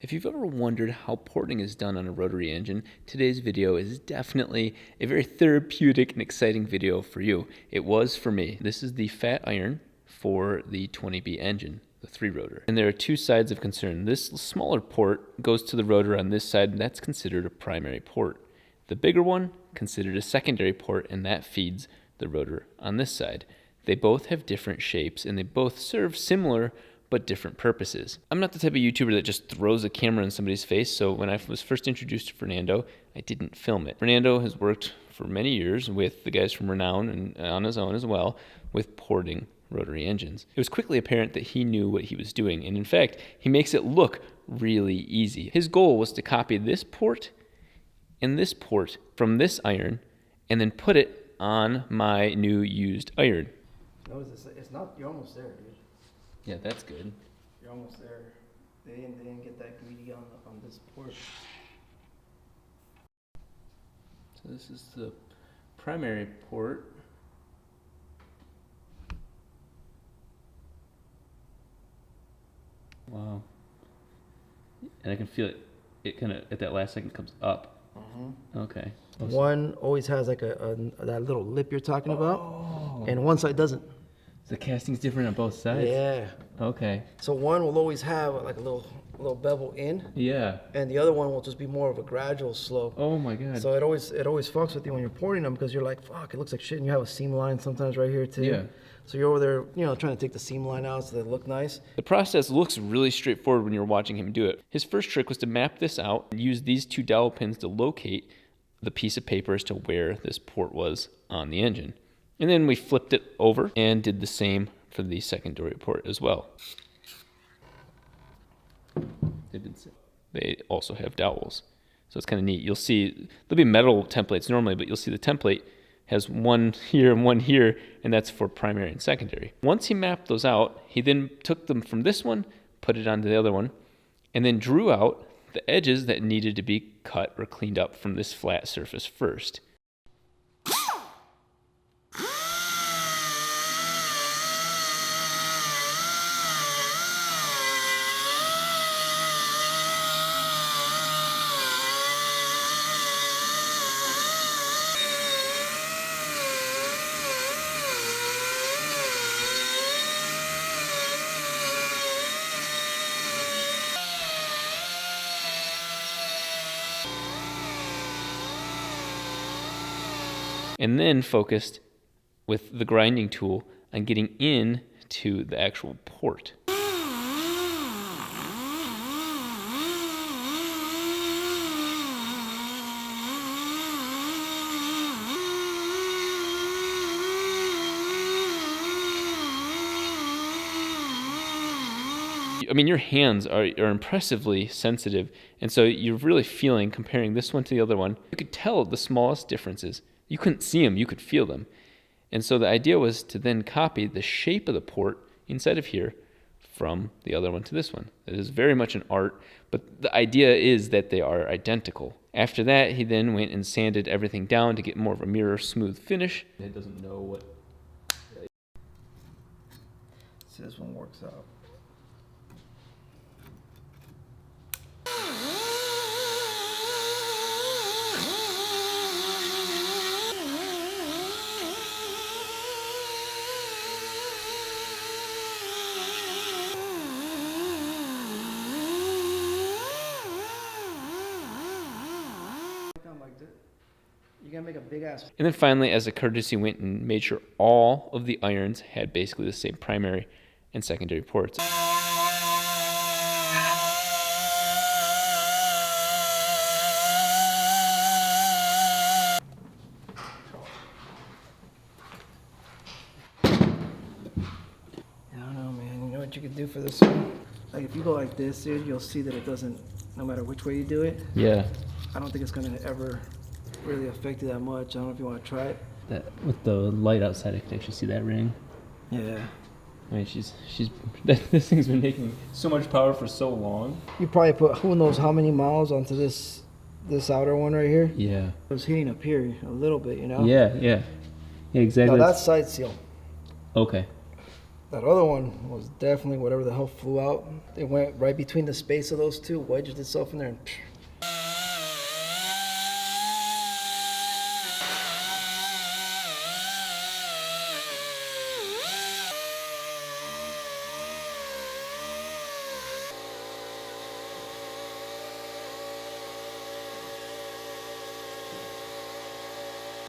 If you've ever wondered how porting is done on a rotary engine, today's video is definitely a very therapeutic and exciting video for you. It was for me. This is the fat iron for the 20B engine, the 3-rotor. And there are two sides of concern. This smaller port goes to the rotor on this side, and that's considered a primary port. The bigger one, considered a secondary port, and that feeds the rotor on this side. They both have different shapes, and they both serve similar but different purposes. I'm not the type of YouTuber that just throws a camera in somebody's face, so when I was first introduced to Fernando, I didn't film it. Fernando has worked for many years with the guys from Renown and on his own as well with porting rotary engines. It was quickly apparent that he knew what he was doing, and in fact, he makes it look really easy. His goal was to copy this port and this port from this iron and then put it on my new used iron. Notice it's not, you're almost there, dude. Yeah, that's good. You're almost there. They didn't get that greedy on this port. So this is the primary port. Wow. And I can feel it. It kind of at that last second comes up. Okay. One always has like that little lip you're talking about, and one side doesn't. The casting's different on both sides? Yeah. Okay. So one will always have like a little bevel in. Yeah. And the other one will just be more of a gradual slope. Oh my God. So it always fucks with you when you're porting them because you're like, fuck, it looks like shit, and you have a seam line sometimes right here too. Yeah. So you're over there, trying to take the seam line out so they look nice. The process looks really straightforward when you're watching him do it. His first trick was to map this out and use these two dowel pins to locate the piece of paper as to where this port was on the engine. And then we flipped it over and did the same for the secondary port as well. They also have dowels. So it's kind of neat. You'll see, there'll be metal templates normally, but you'll see the template has one here and one here, and that's for primary and secondary. Once he mapped those out, he then took them from this one, put it onto the other one, and then drew out the edges that needed to be cut or cleaned up from this flat surface first. And then focused with the grinding tool on getting in to the actual port. I mean, your hands are impressively sensitive, and so you're really feeling, comparing this one to the other one, you could tell the smallest differences. You couldn't see them, you could feel them. And so the idea was to then copy the shape of the port inside of here from the other one to this one. It is very much an art, but the idea is that they are identical. After that, he then went and sanded everything down to get more of a mirror smooth finish. It doesn't know what... See, this one works out. You gotta make a big ass. And then finally, as a courtesy, went and made sure all of the irons had basically the same primary and secondary ports. I don't know, man. You know what you could do for this one? Like if you go like this, dude, you'll see that it doesn't, no matter which way you do it. Yeah. I don't think it's gonna ever really affect you that much. I don't know if you want to try it. That with the light outside, I can actually see that ring. Yeah. I mean, this thing's been making so much power for so long. You probably put who knows how many miles onto this outer one right here. Yeah. It was heating up here a little bit, you know. Yeah, exactly. Now that's side seal. Okay. That other one was definitely whatever the hell flew out. It went right between the space of those two, wedged itself in there, and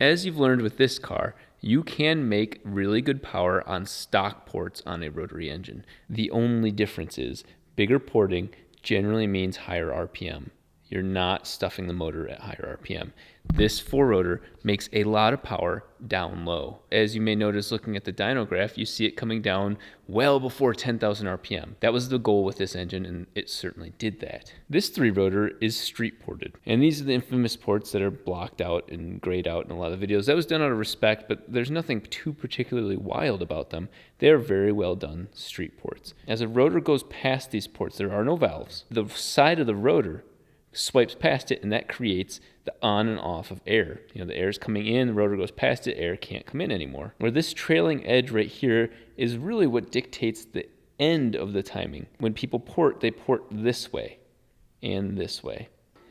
As you've learned with this car, you can make really good power on stock ports on a rotary engine. The only difference is bigger porting generally means higher RPM. You're not stuffing the motor at higher RPM. This 4-rotor makes a lot of power down low. As you may notice looking at the dyno graph, you see it coming down well before 10,000 RPM. That was the goal with this engine, and it certainly did that. This 3-rotor is street ported, and these are the infamous ports that are blocked out and grayed out in a lot of videos. That was done out of respect, but there's nothing too particularly wild about them. They are very well done street ports. As a rotor goes past these ports, there are no valves. The side of the rotor swipes past it, and that creates the on and off of air. The air is coming in, the rotor goes past it, air can't come in anymore. Where this trailing edge right here is really what dictates the end of the timing. When people port, they port this way and this way.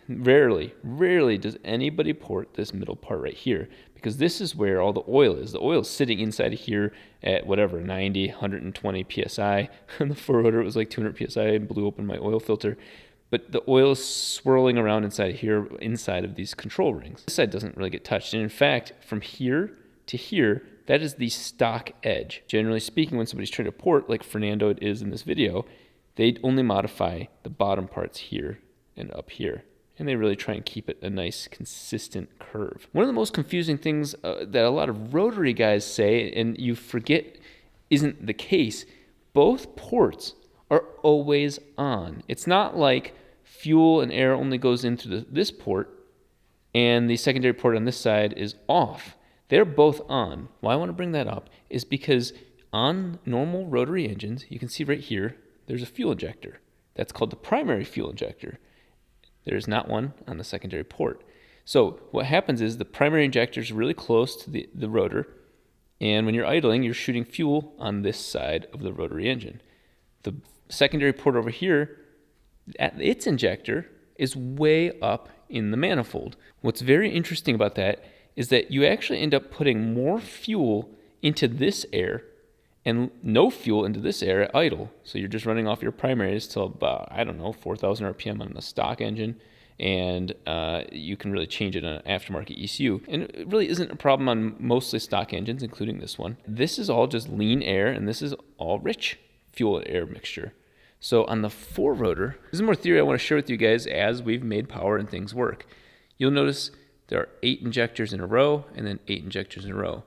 Rarely does anybody port this middle part right here, because this is where all the oil is. The oil is sitting inside of here at whatever, 90, 120 PSI. On the 4-rotor, it was like 200 PSI and blew open my oil filter. But the oil is swirling around inside here, inside of these control rings. This side doesn't really get touched. And in fact, from here to here, that is the stock edge. Generally speaking, when somebody's trying to port, like Fernando is in this video, they only modify the bottom parts here and up here. And they really try and keep it a nice, consistent curve. One of the most confusing things that a lot of rotary guys say, and you forget isn't the case, both ports are always on. It's not like fuel and air only goes into this port and the secondary port on this side is off. They're both on. Why I want to bring that up is because on normal rotary engines, you can see right here, there's a fuel injector. That's called the primary fuel injector. There's not one on the secondary port. So what happens is the primary injector is really close to the rotor, and when you're idling, you're shooting fuel on this side of the rotary engine. The secondary port over here, its injector is way up in the manifold. What's very interesting about that is that you actually end up putting more fuel into this air and no fuel into this air at idle. So you're just running off your primaries till about, 4,000 RPM on a stock engine, and you can really change it on an aftermarket ECU. And it really isn't a problem on mostly stock engines, including this one. This is all just lean air, and this is all rich fuel air mixture. So on the 4-rotor, this is more theory I want to share with you guys as we've made power and things work. You'll notice there are 8 injectors in a row and then 8 injectors in a row.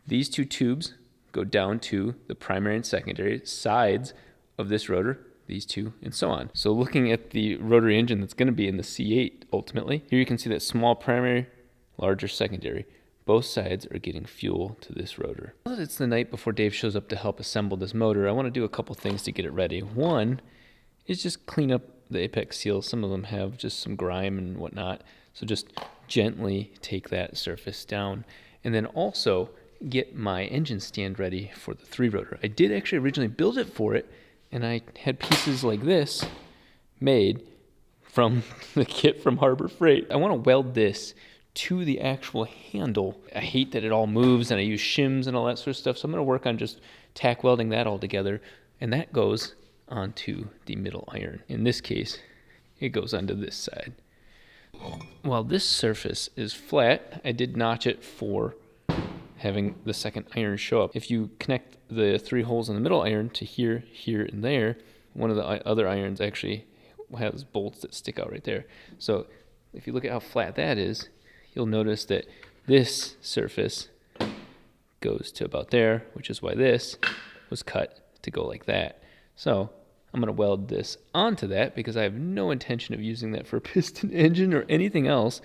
These 2 tubes go down to the primary and secondary sides of this rotor, these 2, and so on. So looking at the rotary engine that's going to be in the C8 ultimately, here you can see that small primary, larger secondary. Both sides are getting fuel to this rotor. Now that it's the night before Dave shows up to help assemble this motor, I want to do a couple things to get it ready. One is just clean up the apex seals. Some of them have just some grime and whatnot, so just gently take that surface down. And then also get my engine stand ready for the 3-rotor. I did actually originally build it for it, and I had pieces like this made from the kit from Harbor Freight. I want to weld this to the actual handle. I hate that it all moves and I use shims and all that sort of stuff, so I'm going to work on just tack welding that all together, and that goes onto the middle iron. In this case, it goes onto this side. While this surface is flat, I did notch it for having the second iron show up. If you connect the 3 holes in the middle iron to here, here, and there, one of the other irons actually has bolts that stick out right there. So if you look at how flat that is, you'll notice that this surface goes to about there, which is why this was cut to go like that. So I'm going to weld this onto that because I have no intention of using that for a piston engine or anything else.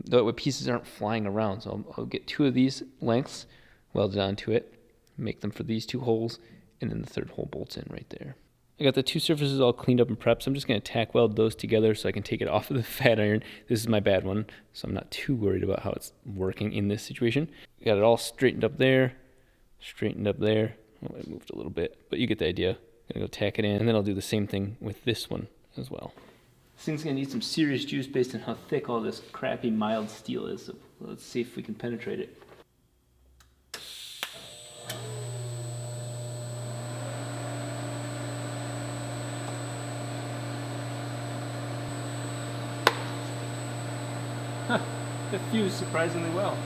That way pieces aren't flying around. So I'll get 2 of these lengths welded onto it, make them for these 2 holes, and then the 3rd hole bolts in right there. I got the 2 surfaces all cleaned up and prepped, so I'm just going to tack weld those together so I can take it off of the fat iron. This is my bad one, so I'm not too worried about how it's working in this situation. Got it all straightened up there, Oh, I moved a little bit, but you get the idea. Gonna go tack it in, and then I'll do the same thing with this one as well. This thing's gonna need some serious juice based on how thick all this crappy mild steel is. So let's see if we can penetrate it. Huh, it fused surprisingly well.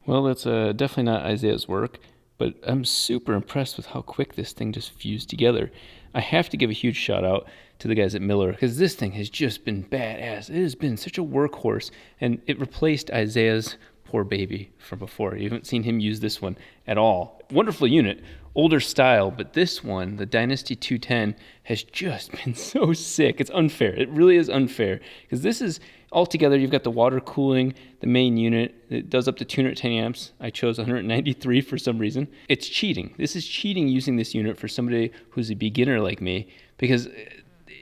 Well, that's definitely not Isaiah's work, but I'm super impressed with how quick this thing just fused together. I have to give a huge shout out to the guys at Miller, because this thing has just been badass. It has been such a workhorse, and it replaced Isaiah's poor baby from before. You haven't seen him use this one at all. Wonderful unit, older style, but this one, the Dynasty 210, has just been so sick. It's unfair. It really is unfair, because this is altogether, you've got the water cooling, the main unit. It does up to 210 amps. I chose 193 for some reason. It's cheating. This is cheating using this unit for somebody who's a beginner like me, because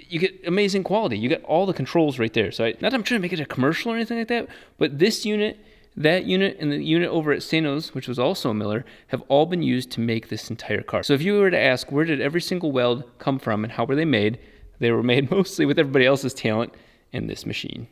you get amazing quality. You get all the controls right there. So not that I'm trying to make it a commercial or anything like that, but this unit, that unit, and the unit over at Sano's, which was also a Miller, have all been used to make this entire car. So if you were to ask, where did every single weld come from and how were they made? They were made mostly with everybody else's talent in this machine.